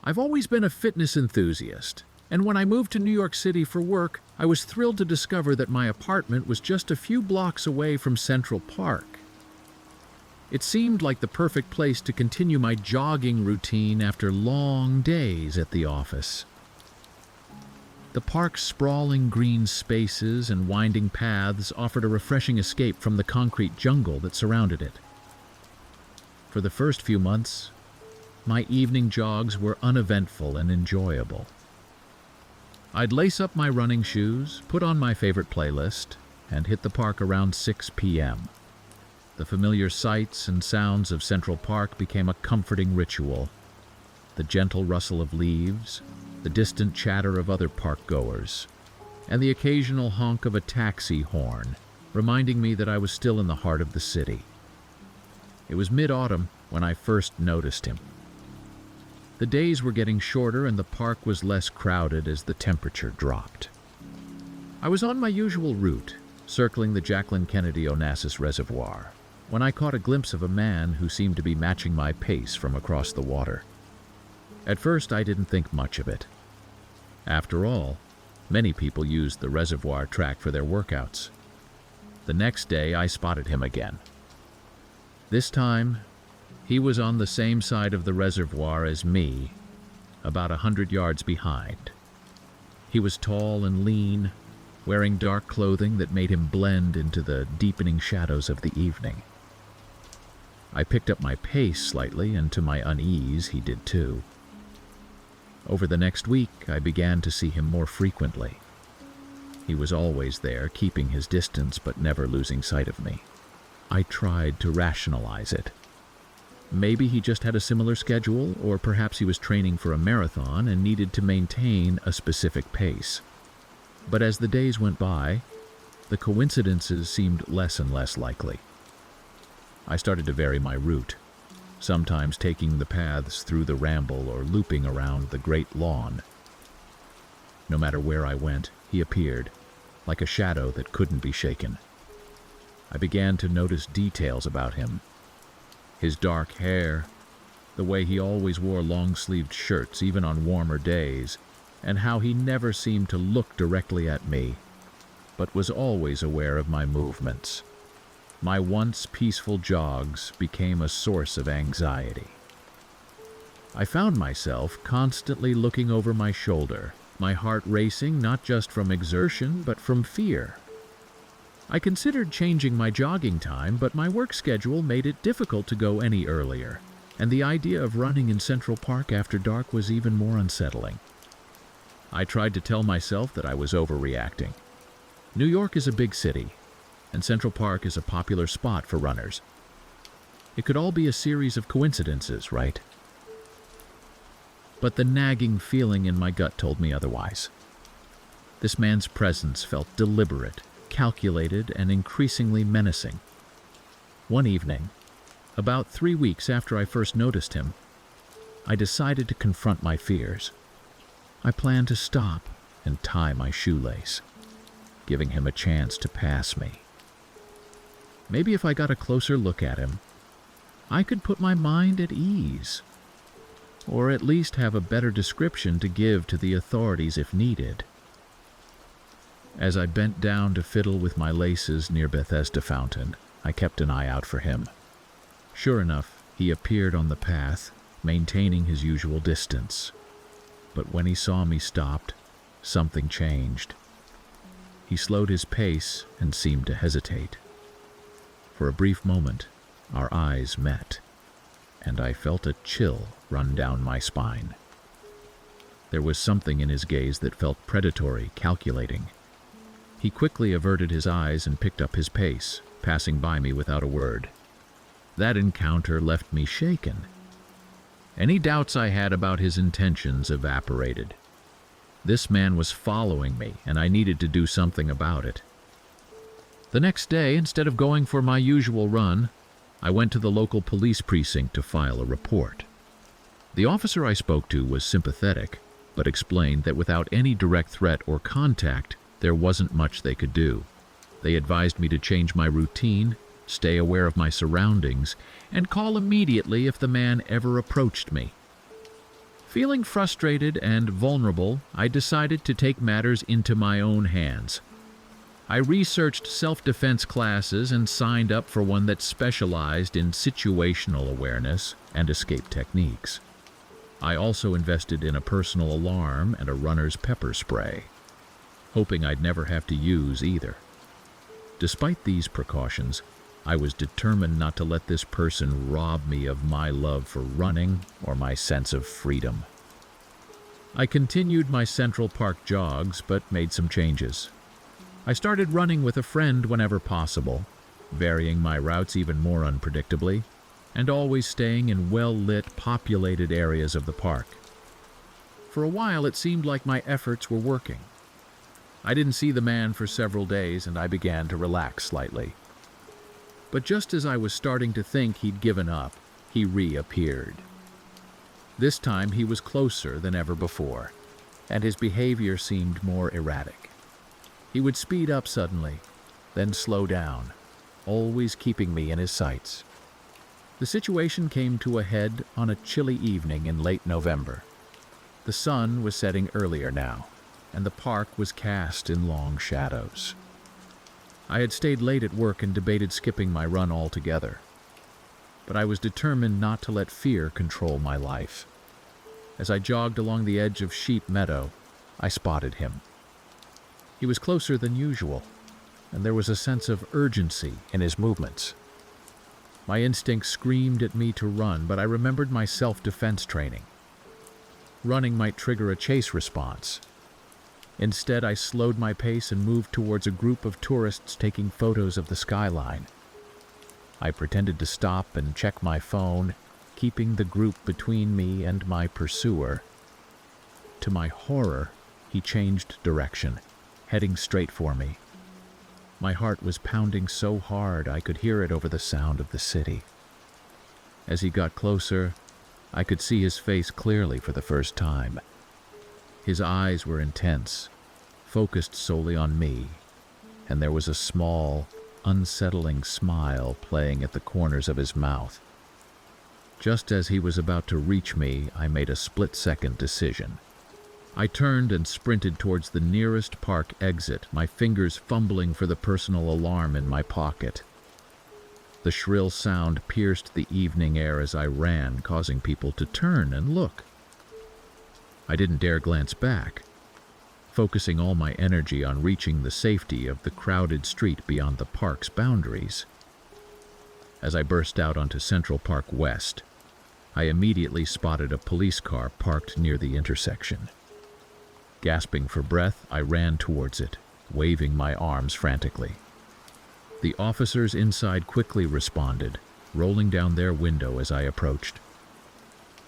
I've always been a fitness enthusiast, and when I moved to New York City for work, I was thrilled to discover that my apartment was just a few blocks away from Central Park. It seemed like the perfect place to continue my jogging routine after long days at the office. The park's sprawling green spaces and winding paths offered a refreshing escape from the concrete jungle that surrounded it. For the first few months, my evening jogs were uneventful and enjoyable. I'd lace up my running shoes, put on my favorite playlist, and hit the park around 6 p.m. The familiar sights and sounds of Central Park became a comforting ritual. The gentle rustle of leaves, the distant chatter of other park-goers, and the occasional honk of a taxi horn, reminding me that I was still in the heart of the city. It was mid-autumn when I first noticed him. The days were getting shorter and the park was less crowded as the temperature dropped. I was on my usual route, circling the Jacqueline Kennedy Onassis Reservoir, when I caught a glimpse of a man who seemed to be matching my pace from across the water. At first, I didn't think much of it. After all, many people used the reservoir track for their workouts. The next day, I spotted him again. This time, he was on the same side of the reservoir as me, about 100 yards behind. He was tall and lean, wearing dark clothing that made him blend into the deepening shadows of the evening. I picked up my pace slightly, and to my unease, he did too. Over the next week, I began to see him more frequently. He was always there, keeping his distance but never losing sight of me. I tried to rationalize it. Maybe he just had a similar schedule, or perhaps he was training for a marathon and needed to maintain a specific pace. But as the days went by, the coincidences seemed less and less likely. I started to vary my route, sometimes taking the paths through the ramble or looping around the great lawn. No matter where I went, he appeared, like a shadow that couldn't be shaken. I began to notice details about him. His dark hair, the way he always wore long-sleeved shirts even on warmer days, and how he never seemed to look directly at me, but was always aware of my movements. My once peaceful jogs became a source of anxiety. I found myself constantly looking over my shoulder, my heart racing not just from exertion but from fear. I considered changing my jogging time, but my work schedule made it difficult to go any earlier, and the idea of running in Central Park after dark was even more unsettling. I tried to tell myself that I was overreacting. New York is a big city, and Central Park is a popular spot for runners. It could all be a series of coincidences, right? But the nagging feeling in my gut told me otherwise. This man's presence felt deliberate, calculated, and increasingly menacing. One evening, about 3 weeks after I first noticed him, I decided to confront my fears. I planned to stop and tie my shoelace, giving him a chance to pass me. Maybe if I got a closer look at him, I could put my mind at ease, or at least have a better description to give to the authorities if needed. As I bent down to fiddle with my laces near Bethesda Fountain, I kept an eye out for him. Sure enough, he appeared on the path, maintaining his usual distance. But when he saw me stopped, something changed. He slowed his pace and seemed to hesitate. For a brief moment, our eyes met, and I felt a chill run down my spine. There was something in his gaze that felt predatory, calculating. He quickly averted his eyes and picked up his pace, passing by me without a word. That encounter left me shaken. Any doubts I had about his intentions evaporated. This man was following me, and I needed to do something about it. The next day, instead of going for my usual run, I went to the local police precinct to file a report. The officer I spoke to was sympathetic, but explained that without any direct threat or contact, there wasn't much they could do. They advised me to change my routine, stay aware of my surroundings, and call immediately if the man ever approached me. Feeling frustrated and vulnerable, I decided to take matters into my own hands. I researched self-defense classes and signed up for one that specialized in situational awareness and escape techniques. I also invested in a personal alarm and a runner's pepper spray, hoping I'd never have to use either. Despite these precautions, I was determined not to let this person rob me of my love for running or my sense of freedom. I continued my Central Park jogs, but made some changes. I started running with a friend whenever possible, varying my routes even more unpredictably, and always staying in well-lit, populated areas of the park. For a while, it seemed like my efforts were working. I didn't see the man for several days, and I began to relax slightly. But just as I was starting to think he'd given up, he reappeared. This time he was closer than ever before, and his behavior seemed more erratic. He would speed up suddenly, then slow down, always keeping me in his sights. The situation came to a head on a chilly evening in late November. The sun was setting earlier now, and the park was cast in long shadows. I had stayed late at work and debated skipping my run altogether, but I was determined not to let fear control my life. As I jogged along the edge of Sheep Meadow, I spotted him. He was closer than usual, and there was a sense of urgency in his movements. My instinct screamed at me to run, but I remembered my self-defense training. Running might trigger a chase response. Instead, I slowed my pace and moved towards a group of tourists taking photos of the skyline. I pretended to stop and check my phone, keeping the group between me and my pursuer. To my horror, he changed direction, heading straight for me. My heart was pounding so hard I could hear it over the sound of the city. As he got closer, I could see his face clearly for the first time. His eyes were intense, focused solely on me, and there was a small, unsettling smile playing at the corners of his mouth. Just as he was about to reach me, I made a split-second decision. I turned and sprinted towards the nearest park exit, my fingers fumbling for the personal alarm in my pocket. The shrill sound pierced the evening air as I ran, causing people to turn and look. I didn't dare glance back, focusing all my energy on reaching the safety of the crowded street beyond the park's boundaries. As I burst out onto Central Park West, I immediately spotted a police car parked near the intersection. Gasping for breath, I ran towards it, waving my arms frantically. The officers inside quickly responded, rolling down their window as I approached.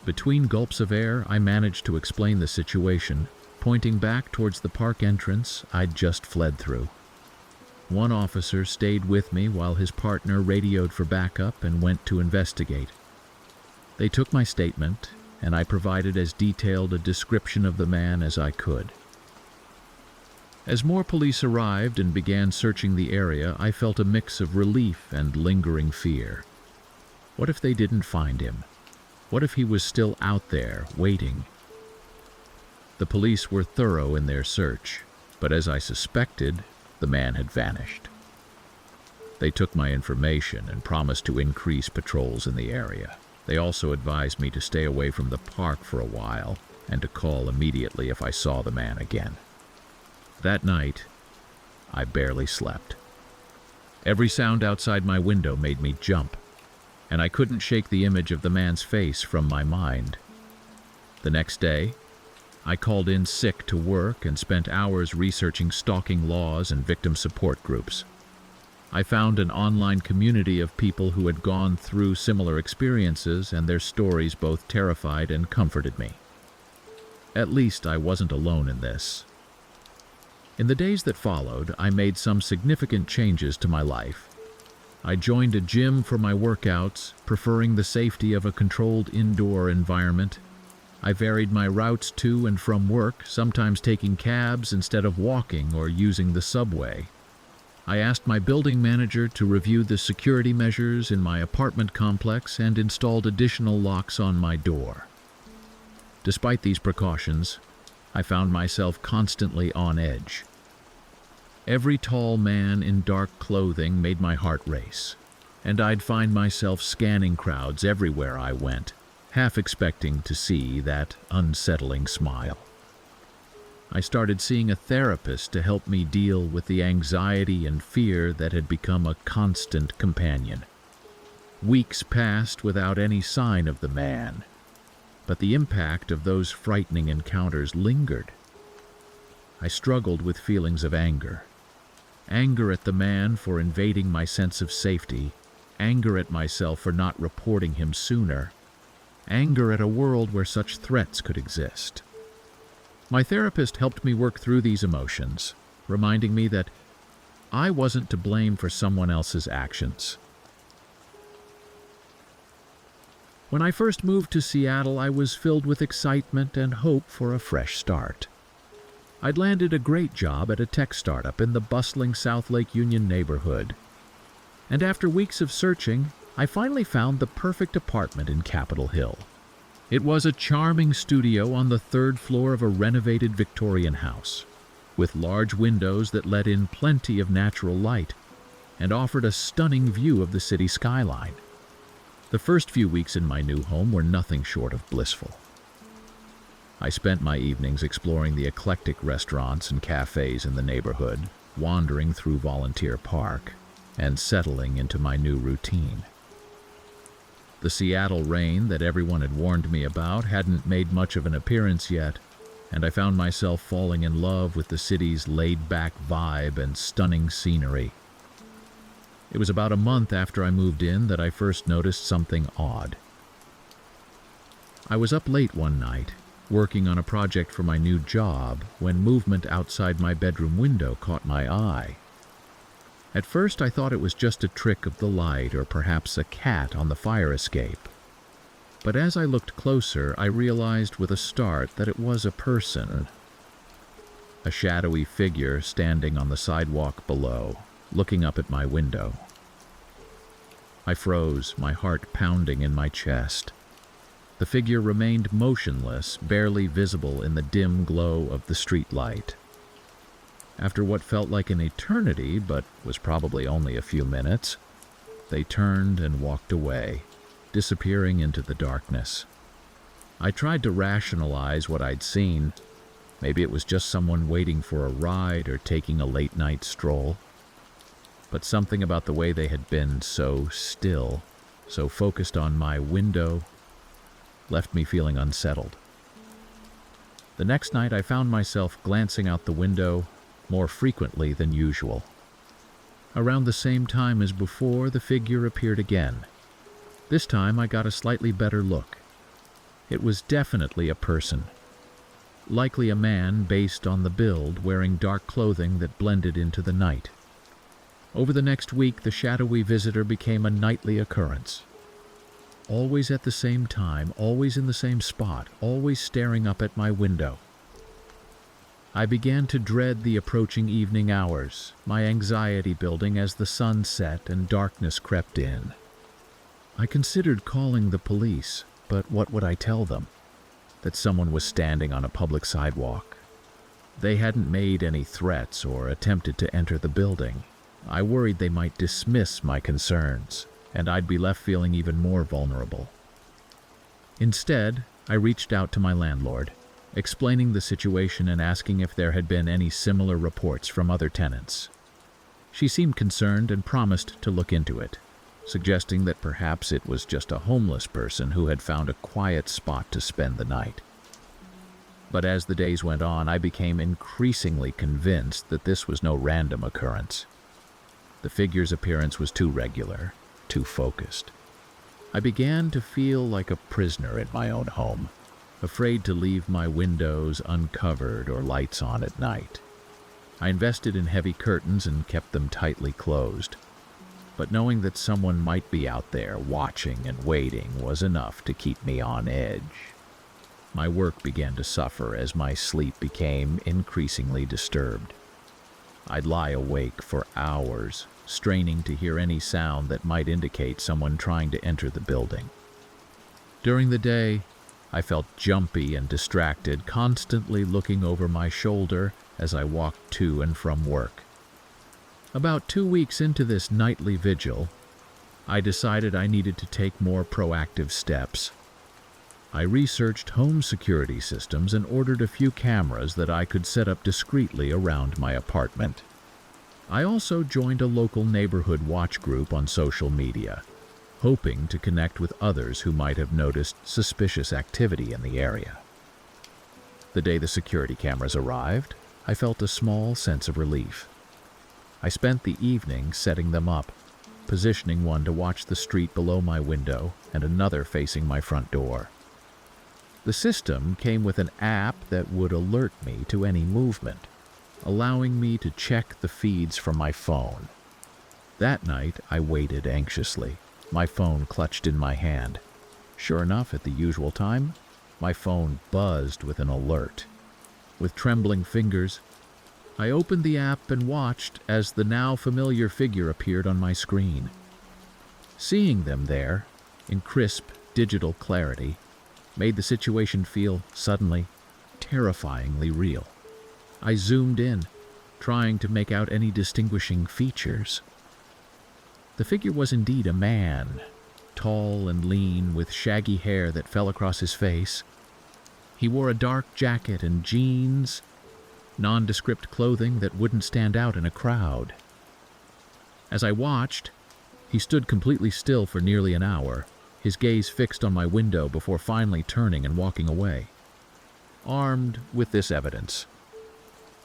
Between gulps of air, I managed to explain the situation, pointing back towards the park entrance I'd just fled through. One officer stayed with me while his partner radioed for backup and went to investigate. They took my statement, and I provided as detailed a description of the man as I could. As more police arrived and began searching the area, I felt a mix of relief and lingering fear. What if they didn't find him? What if he was still out there, waiting? The police were thorough in their search, but as I suspected, the man had vanished. They took my information and promised to increase patrols in the area. They also advised me to stay away from the park for a while and to call immediately if I saw the man again. That night, I barely slept. Every sound outside my window made me jump, and I couldn't shake the image of the man's face from my mind. The next day, I called in sick to work and spent hours researching stalking laws and victim support groups. I found an online community of people who had gone through similar experiences, and their stories both terrified and comforted me. At least I wasn't alone in this. In the days that followed, I made some significant changes to my life. I joined a gym for my workouts, preferring the safety of a controlled indoor environment. I varied my routes to and from work, sometimes taking cabs instead of walking or using the subway. I asked my building manager to review the security measures in my apartment complex and installed additional locks on my door. Despite these precautions, I found myself constantly on edge. Every tall man in dark clothing made my heart race, and I'd find myself scanning crowds everywhere I went, half expecting to see that unsettling smile. I started seeing a therapist to help me deal with the anxiety and fear that had become a constant companion. Weeks passed without any sign of the man, but the impact of those frightening encounters lingered. I struggled with feelings of anger. Anger at the man for invading my sense of safety, anger at myself for not reporting him sooner, anger at a world where such threats could exist. My therapist helped me work through these emotions, reminding me that I wasn't to blame for someone else's actions. When I first moved to Seattle, I was filled with excitement and hope for a fresh start. I'd landed a great job at a tech startup in the bustling South Lake Union neighborhood. And after weeks of searching, I finally found the perfect apartment in Capitol Hill. It was a charming studio on the third floor of a renovated Victorian house, with large windows that let in plenty of natural light and offered a stunning view of the city skyline. The first few weeks in my new home were nothing short of blissful. I spent my evenings exploring the eclectic restaurants and cafes in the neighborhood, wandering through Volunteer Park, and settling into my new routine. The Seattle rain that everyone had warned me about hadn't made much of an appearance yet, and I found myself falling in love with the city's laid-back vibe and stunning scenery. It was about a month after I moved in that I first noticed something odd. I was up late one night, working on a project for my new job, when movement outside my bedroom window caught my eye. At first I thought it was just a trick of the light or perhaps a cat on the fire escape. But as I looked closer, I realized with a start that it was a person. A shadowy figure standing on the sidewalk below, looking up at my window. I froze, my heart pounding in my chest. The figure remained motionless, barely visible in the dim glow of the street light. After what felt like an eternity, but was probably only a few minutes, they turned and walked away, disappearing into the darkness. I tried to rationalize what I'd seen. Maybe it was just someone waiting for a ride or taking a late-night stroll. But something about the way they had been so still, so focused on my window, left me feeling unsettled. The next night I found myself glancing out the window more frequently than usual. Around the same time as before, the figure appeared again. This time I got a slightly better look. It was definitely a person. Likely a man based on the build, wearing dark clothing that blended into the night. Over the next week, the shadowy visitor became a nightly occurrence. Always at the same time, always in the same spot, always staring up at my window. I began to dread the approaching evening hours, my anxiety building as the sun set and darkness crept in. I considered calling the police, but what would I tell them? That someone was standing on a public sidewalk. They hadn't made any threats or attempted to enter the building. I worried they might dismiss my concerns, and I'd be left feeling even more vulnerable. Instead, I reached out to my landlord, explaining the situation and asking if there had been any similar reports from other tenants. She seemed concerned and promised to look into it, suggesting that perhaps it was just a homeless person who had found a quiet spot to spend the night. But as the days went on, I became increasingly convinced that this was no random occurrence. The figure's appearance was too regular, too focused. I began to feel like a prisoner in my own home, afraid to leave my windows uncovered or lights on at night. I invested in heavy curtains and kept them tightly closed. But knowing that someone might be out there watching and waiting was enough to keep me on edge. My work began to suffer as my sleep became increasingly disturbed. I'd lie awake for hours, straining to hear any sound that might indicate someone trying to enter the building. During the day, I felt jumpy and distracted, constantly looking over my shoulder as I walked to and from work. About 2 weeks into this nightly vigil, I decided I needed to take more proactive steps. I researched home security systems and ordered a few cameras that I could set up discreetly around my apartment. I also joined a local neighborhood watch group on social media, hoping to connect with others who might have noticed suspicious activity in the area. The day the security cameras arrived, I felt a small sense of relief. I spent the evening setting them up, positioning one to watch the street below my window and another facing my front door. The system came with an app that would alert me to any movement, allowing me to check the feeds from my phone. That night, I waited anxiously, my phone clutched in my hand. Sure enough, at the usual time, my phone buzzed with an alert. With trembling fingers, I opened the app and watched as the now familiar figure appeared on my screen. Seeing them there, in crisp digital clarity, made the situation feel suddenly terrifyingly real. I zoomed in, trying to make out any distinguishing features. The figure was indeed a man, tall and lean, with shaggy hair that fell across his face. He wore a dark jacket and jeans, nondescript clothing that wouldn't stand out in a crowd. As I watched, he stood completely still for nearly an hour, his gaze fixed on my window before finally turning and walking away. Armed with this evidence,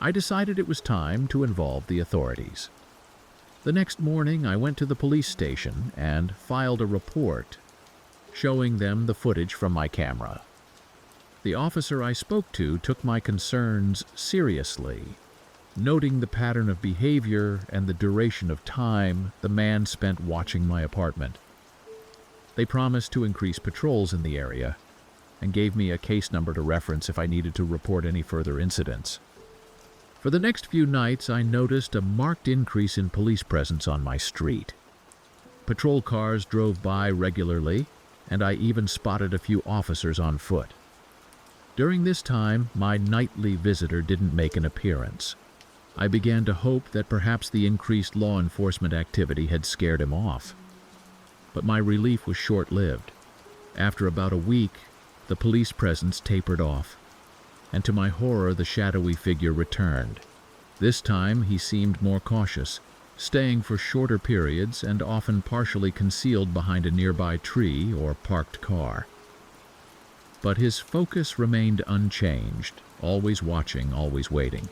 I decided it was time to involve the authorities. The next morning, I went to the police station and filed a report, showing them the footage from my camera. The officer I spoke to took my concerns seriously, noting the pattern of behavior and the duration of time the man spent watching my apartment. They promised to increase patrols in the area and gave me a case number to reference if I needed to report any further incidents. For the next few nights, I noticed a marked increase in police presence on my street. Patrol cars drove by regularly, and I even spotted a few officers on foot. During this time, my nightly visitor didn't make an appearance. I began to hope that perhaps the increased law enforcement activity had scared him off. But my relief was short-lived. After about a week, the police presence tapered off, and to my horror, the shadowy figure returned. This time, he seemed more cautious, staying for shorter periods and often partially concealed behind a nearby tree or parked car. But his focus remained unchanged, always watching, always waiting.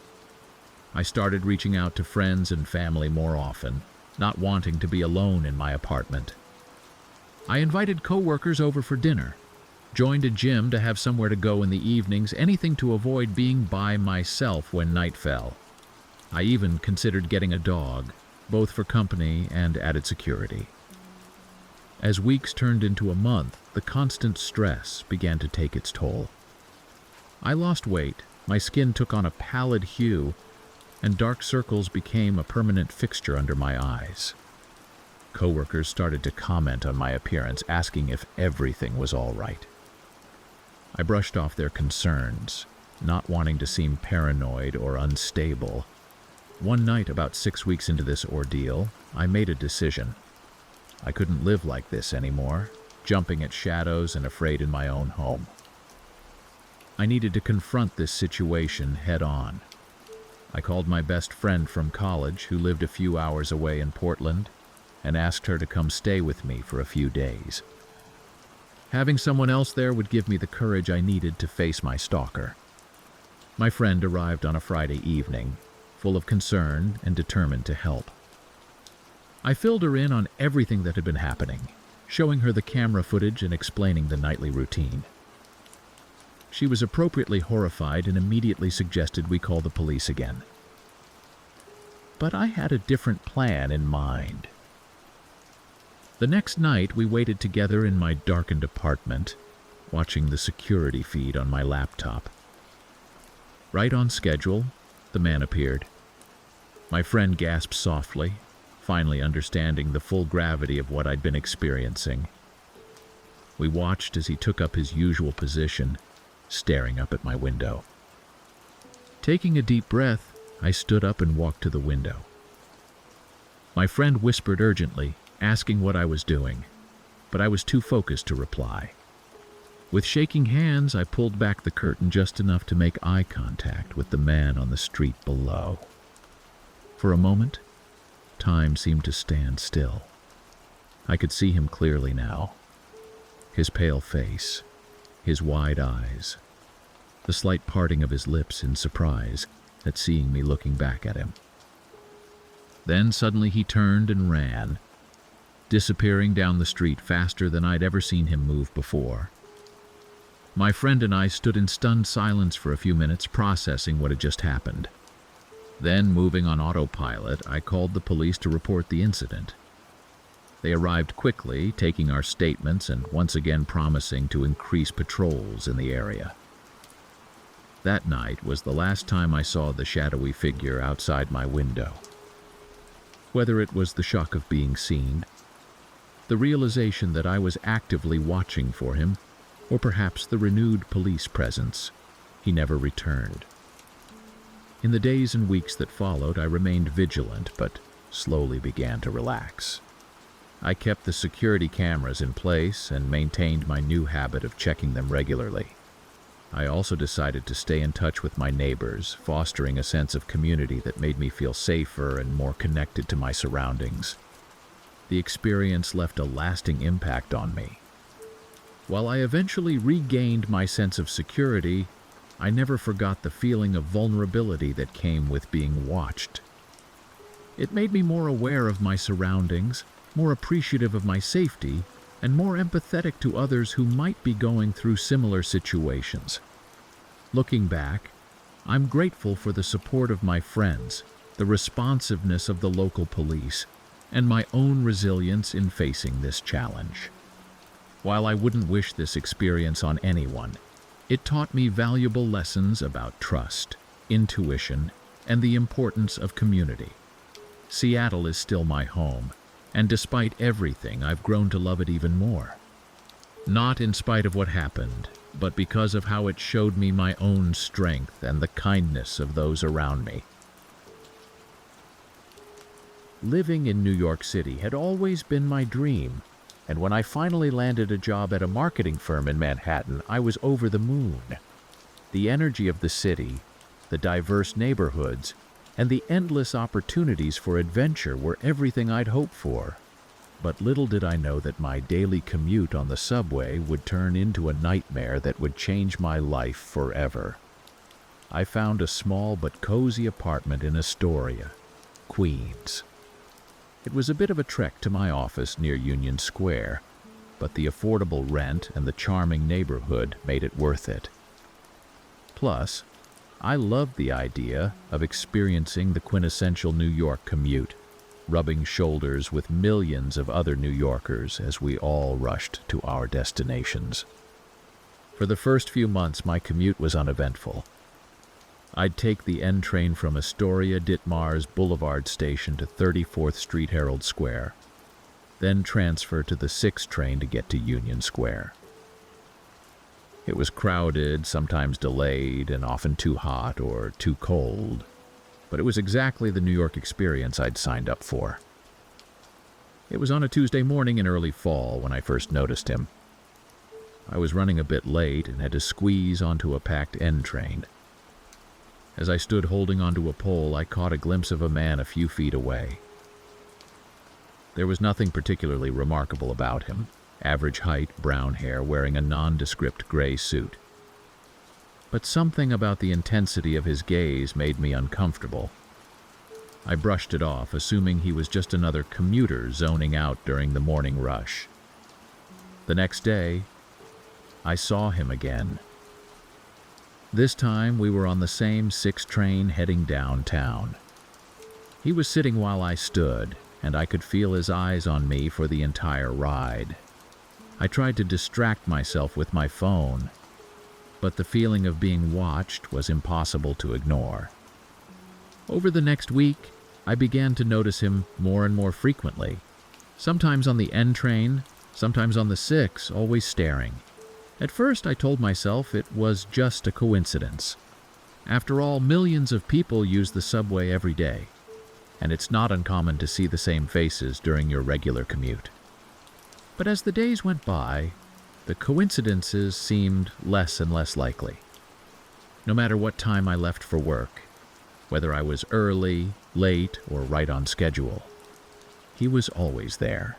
I started reaching out to friends and family more often, not wanting to be alone in my apartment. I invited coworkers over for dinner, joined a gym to have somewhere to go in the evenings, anything to avoid being by myself when night fell. I even considered getting a dog, both for company and added security. As weeks turned into a month, the constant stress began to take its toll. I lost weight, my skin took on a pallid hue, and dark circles became a permanent fixture under my eyes. Coworkers started to comment on my appearance, asking if everything was all right. I brushed off their concerns, not wanting to seem paranoid or unstable. One night, about 6 weeks into this ordeal, I made a decision. I couldn't live like this anymore, jumping at shadows and afraid in my own home. I needed to confront this situation head-on. I called my best friend from college, who lived a few hours away in Portland, and asked her to come stay with me for a few days. Having someone else there would give me the courage I needed to face my stalker. My friend arrived on a Friday evening, full of concern and determined to help. I filled her in on everything that had been happening, showing her the camera footage and explaining the nightly routine. She was appropriately horrified and immediately suggested we call the police again. But I had a different plan in mind. The next night, we waited together in my darkened apartment, watching the security feed on my laptop. Right on schedule, the man appeared. My friend gasped softly, finally understanding the full gravity of what I'd been experiencing. We watched as he took up his usual position, staring up at my window. Taking a deep breath, I stood up and walked to the window. My friend whispered urgently, asking what I was doing, but I was too focused to reply. With shaking hands, I pulled back the curtain just enough to make eye contact with the man on the street below. For a moment, time seemed to stand still. I could see him clearly now. His pale face, his wide eyes, the slight parting of his lips in surprise at seeing me looking back at him. Then suddenly he turned and ran, disappearing down the street faster than I'd ever seen him move before. My friend and I stood in stunned silence for a few minutes, processing what had just happened. Then, moving on autopilot, I called the police to report the incident. They arrived quickly, taking our statements and once again promising to increase patrols in the area. That night was the last time I saw the shadowy figure outside my window. Whether it was the shock of being seen, the realization that I was actively watching for him, or perhaps the renewed police presence, he never returned. In the days and weeks that followed, I remained vigilant, but slowly began to relax. I kept the security cameras in place and maintained my new habit of checking them regularly. I also decided to stay in touch with my neighbors, fostering a sense of community that made me feel safer and more connected to my surroundings. The experience left a lasting impact on me. While I eventually regained my sense of security, I never forgot the feeling of vulnerability that came with being watched. It made me more aware of my surroundings, more appreciative of my safety, and more empathetic to others who might be going through similar situations. Looking back, I'm grateful for the support of my friends, the responsiveness of the local police, and my own resilience in facing this challenge. While I wouldn't wish this experience on anyone, it taught me valuable lessons about trust, intuition, and the importance of community. Seattle is still my home, and despite everything, I've grown to love it even more. Not in spite of what happened, but because of how it showed me my own strength and the kindness of those around me. Living in New York City had always been my dream, and when I finally landed a job at a marketing firm in Manhattan, I was over the moon. The energy of the city, the diverse neighborhoods, and the endless opportunities for adventure were everything I'd hoped for. But little did I know that my daily commute on the subway would turn into a nightmare that would change my life forever. I found a small but cozy apartment in Astoria, Queens. It was a bit of a trek to my office near Union Square, but the affordable rent and the charming neighborhood made it worth it. Plus, I loved the idea of experiencing the quintessential New York commute, rubbing shoulders with millions of other New Yorkers as we all rushed to our destinations. For the first few months, my commute was uneventful. I'd take the N train from Astoria Ditmars Boulevard station to 34th Street Herald Square, then transfer to the 6th train to get to Union Square. It was crowded, sometimes delayed, and often too hot or too cold, but it was exactly the New York experience I'd signed up for. It was on a Tuesday morning in early fall when I first noticed him. I was running a bit late and had to squeeze onto a packed N train. As I stood holding onto a pole, I caught a glimpse of a man a few feet away. There was nothing particularly remarkable about him. Average height, brown hair, wearing a nondescript gray suit. But something about the intensity of his gaze made me uncomfortable. I brushed it off, assuming he was just another commuter zoning out during the morning rush. The next day, I saw him again. This time, we were on the same 6 train heading downtown. He was sitting while I stood, and I could feel his eyes on me for the entire ride. I tried to distract myself with my phone, but the feeling of being watched was impossible to ignore. Over the next week, I began to notice him more and more frequently, sometimes on the N train, sometimes on the 6, always staring. At first, I told myself it was just a coincidence. After all, millions of people use the subway every day, and it's not uncommon to see the same faces during your regular commute. But as the days went by, the coincidences seemed less and less likely. No matter what time I left for work, whether I was early, late, or right on schedule, he was always there.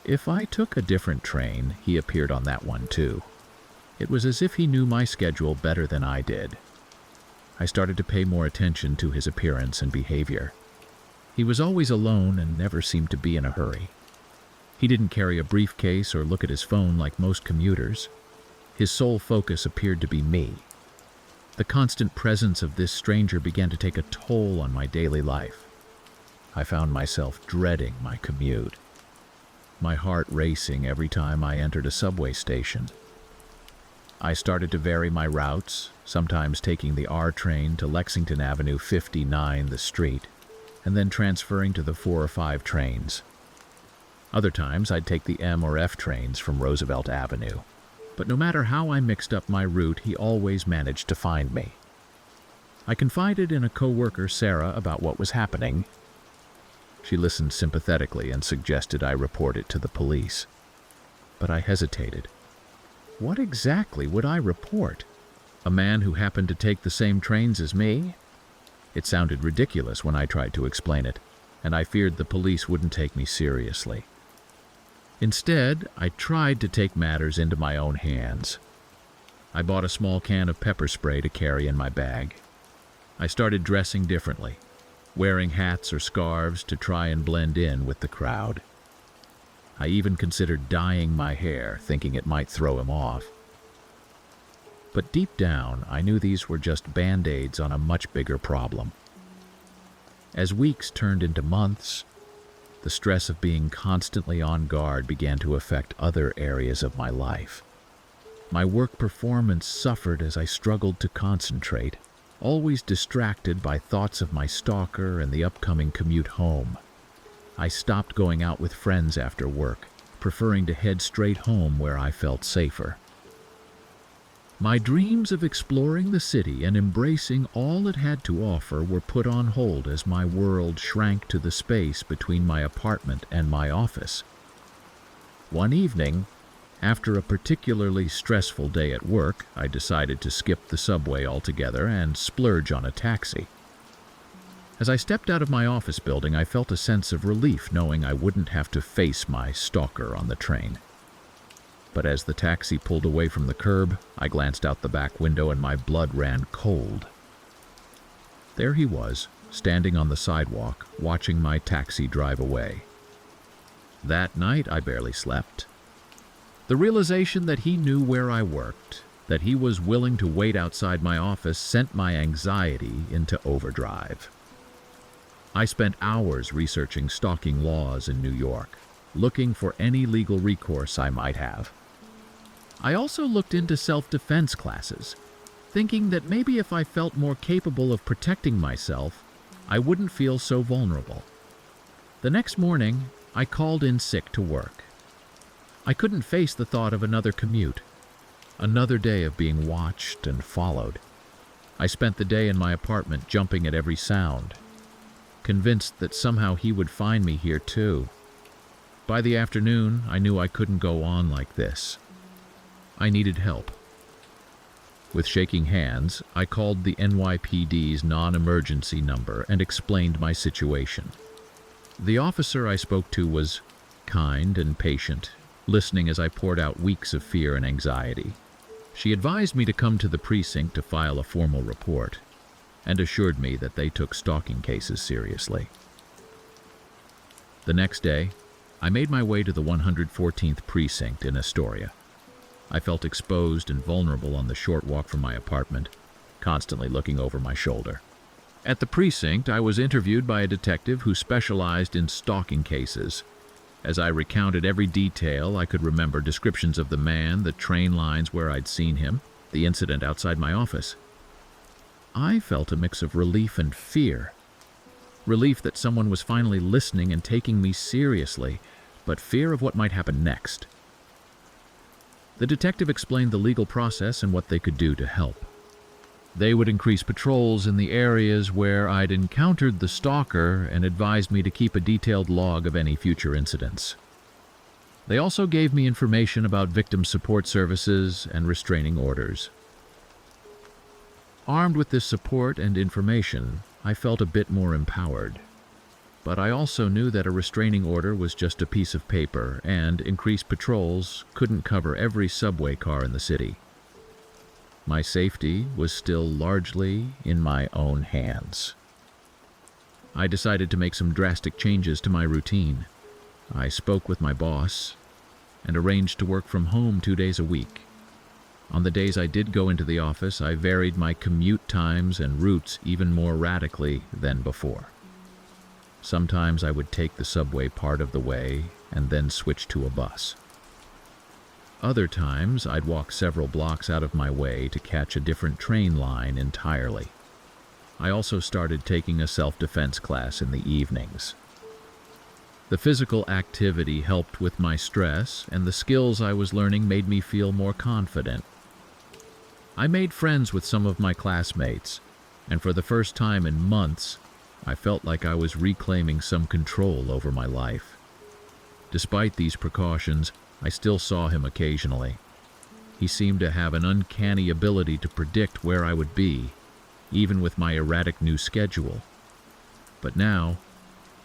If I took a different train, he appeared on that one too. It was as if he knew my schedule better than I did. I started to pay more attention to his appearance and behavior. He was always alone and never seemed to be in a hurry. He didn't carry a briefcase or look at his phone like most commuters. His sole focus appeared to be me. The constant presence of this stranger began to take a toll on my daily life. I found myself dreading my commute, my heart racing every time I entered a subway station. I started to vary my routes, sometimes taking the R train to Lexington Avenue 59, the street, and then transferring to the 4 or 5 trains. Other times I'd take the M or F trains from Roosevelt Avenue. But no matter how I mixed up my route, he always managed to find me. I confided in a coworker, Sarah, about what was happening. She listened sympathetically and suggested I report it to the police. But I hesitated. What exactly would I report? A man who happened to take the same trains as me? It sounded ridiculous when I tried to explain it, and I feared the police wouldn't take me seriously. Instead, I tried to take matters into my own hands. I bought a small can of pepper spray to carry in my bag. I started dressing differently, wearing hats or scarves to try and blend in with the crowd. I even considered dyeing my hair, thinking it might throw him off. But deep down, I knew these were just band-aids on a much bigger problem. As weeks turned into months, the stress of being constantly on guard began to affect other areas of my life. My work performance suffered as I struggled to concentrate, always distracted by thoughts of my stalker and the upcoming commute home. I stopped going out with friends after work, preferring to head straight home where I felt safer. My dreams of exploring the city and embracing all it had to offer were put on hold as my world shrank to the space between my apartment and my office. One evening, after a particularly stressful day at work, I decided to skip the subway altogether and splurge on a taxi. As I stepped out of my office building, I felt a sense of relief knowing I wouldn't have to face my stalker on the train. But as the taxi pulled away from the curb, I glanced out the back window and my blood ran cold. There he was, standing on the sidewalk, watching my taxi drive away. That night, I barely slept. The realization that he knew where I worked, that he was willing to wait outside my office, sent my anxiety into overdrive. I spent hours researching stalking laws in New York, looking for any legal recourse I might have. I also looked into self-defense classes, thinking that maybe if I felt more capable of protecting myself, I wouldn't feel so vulnerable. The next morning, I called in sick to work. I couldn't face the thought of another commute, another day of being watched and followed. I spent the day in my apartment jumping at every sound, convinced that somehow he would find me here too. By the afternoon, I knew I couldn't go on like this. I needed help. With shaking hands, I called the NYPD's non-emergency number and explained my situation. The officer I spoke to was kind and patient, listening as I poured out weeks of fear and anxiety. She advised me to come to the precinct to file a formal report, and assured me that they took stalking cases seriously. The next day, I made my way to the 114th precinct in Astoria. I felt exposed and vulnerable on the short walk from my apartment, constantly looking over my shoulder. At the precinct, I was interviewed by a detective who specialized in stalking cases. As I recounted every detail I could remember, descriptions of the man, the train lines where I'd seen him, the incident outside my office, I felt a mix of relief and fear. Relief that someone was finally listening and taking me seriously, but fear of what might happen next. The detective explained the legal process and what they could do to help. They would increase patrols in the areas where I'd encountered the stalker and advised me to keep a detailed log of any future incidents. They also gave me information about victim support services and restraining orders. Armed with this support and information, I felt a bit more empowered. But I also knew that a restraining order was just a piece of paper, and increased patrols couldn't cover every subway car in the city. My safety was still largely in my own hands. I decided to make some drastic changes to my routine. I spoke with my boss and arranged to work from home 2 days a week. On the days I did go into the office, I varied my commute times and routes even more radically than before. Sometimes I would take the subway part of the way and then switch to a bus. Other times, I'd walk several blocks out of my way to catch a different train line entirely. I also started taking a self-defense class in the evenings. The physical activity helped with my stress, and the skills I was learning made me feel more confident. I made friends with some of my classmates, and for the first time in months, I felt like I was reclaiming some control over my life. Despite these precautions, I still saw him occasionally. He seemed to have an uncanny ability to predict where I would be, even with my erratic new schedule. But now,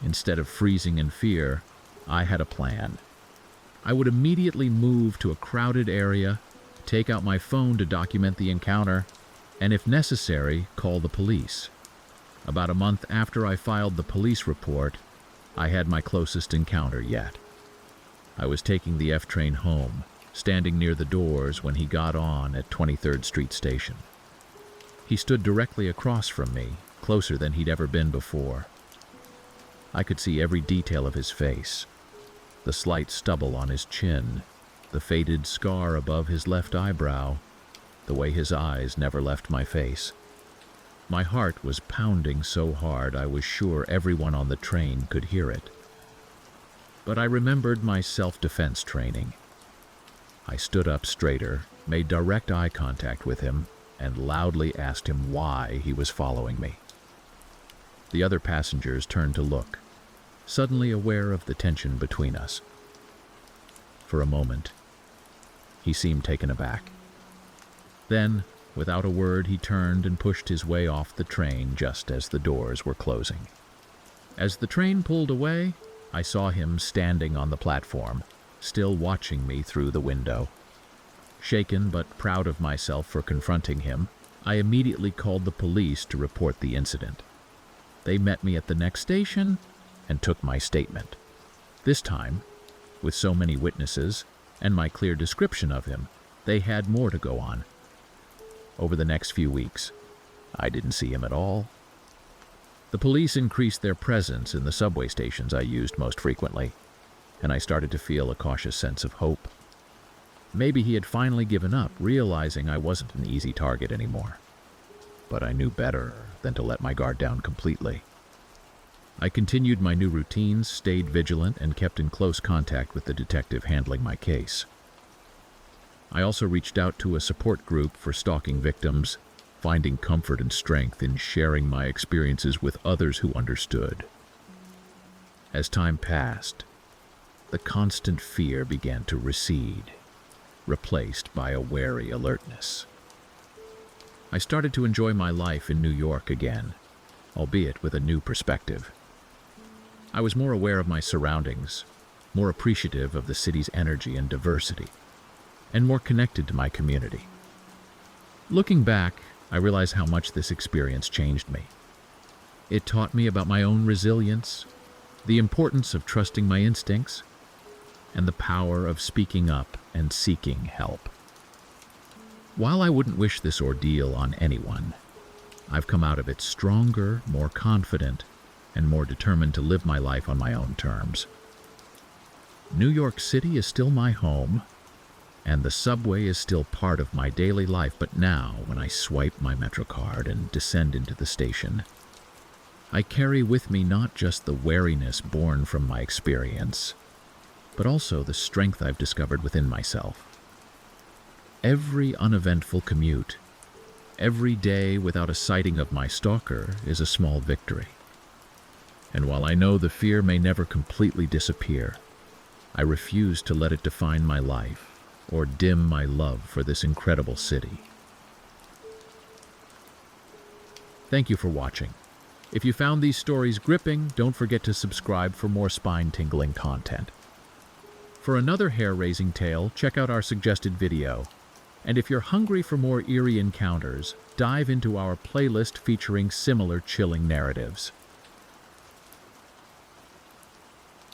instead of freezing in fear, I had a plan. I would immediately move to a crowded area, take out my phone to document the encounter, and if necessary, call the police. About a month after I filed the police report, I had my closest encounter yet. I was taking the F train home, standing near the doors when he got on at 23rd Street Station. He stood directly across from me, closer than he'd ever been before. I could see every detail of his face, the slight stubble on his chin, the faded scar above his left eyebrow, the way his eyes never left my face. My heart was pounding so hard I was sure everyone on the train could hear it. But I remembered my self-defense training. I stood up straighter, made direct eye contact with him, and loudly asked him why he was following me. The other passengers turned to look, suddenly aware of the tension between us. For a moment, he seemed taken aback. Then, without a word, he turned and pushed his way off the train just as the doors were closing. As the train pulled away, I saw him standing on the platform, still watching me through the window. Shaken but proud of myself for confronting him, I immediately called the police to report the incident. They met me at the next station and took my statement. This time, with so many witnesses and my clear description of him, they had more to go on. Over the next few weeks, I didn't see him at all. The police increased their presence in the subway stations I used most frequently, and I started to feel a cautious sense of hope. Maybe he had finally given up, realizing I wasn't an easy target anymore. But I knew better than to let my guard down completely. I continued my new routines, stayed vigilant, and kept in close contact with the detective handling my case. I also reached out to a support group for stalking victims, finding comfort and strength in sharing my experiences with others who understood. As time passed, the constant fear began to recede, replaced by a wary alertness. I started to enjoy my life in New York again, albeit with a new perspective. I was more aware of my surroundings, more appreciative of the city's energy and diversity, and more connected to my community. Looking back, I realize how much this experience changed me. It taught me about my own resilience, the importance of trusting my instincts, and the power of speaking up and seeking help. While I wouldn't wish this ordeal on anyone, I've come out of it stronger, more confident, and more determined to live my life on my own terms. New York City is still my home, and the subway is still part of my daily life, but now, when I swipe my MetroCard and descend into the station, I carry with me not just the wariness born from my experience, but also the strength I've discovered within myself. Every uneventful commute, every day without a sighting of my stalker is a small victory. And while I know the fear may never completely disappear, I refuse to let it define my life or dim my love for this incredible city. Thank you for watching. If you found these stories gripping, don't forget to subscribe for more spine-tingling content. For another hair-raising tale, check out our suggested video. And if you're hungry for more eerie encounters, dive into our playlist featuring similar chilling narratives.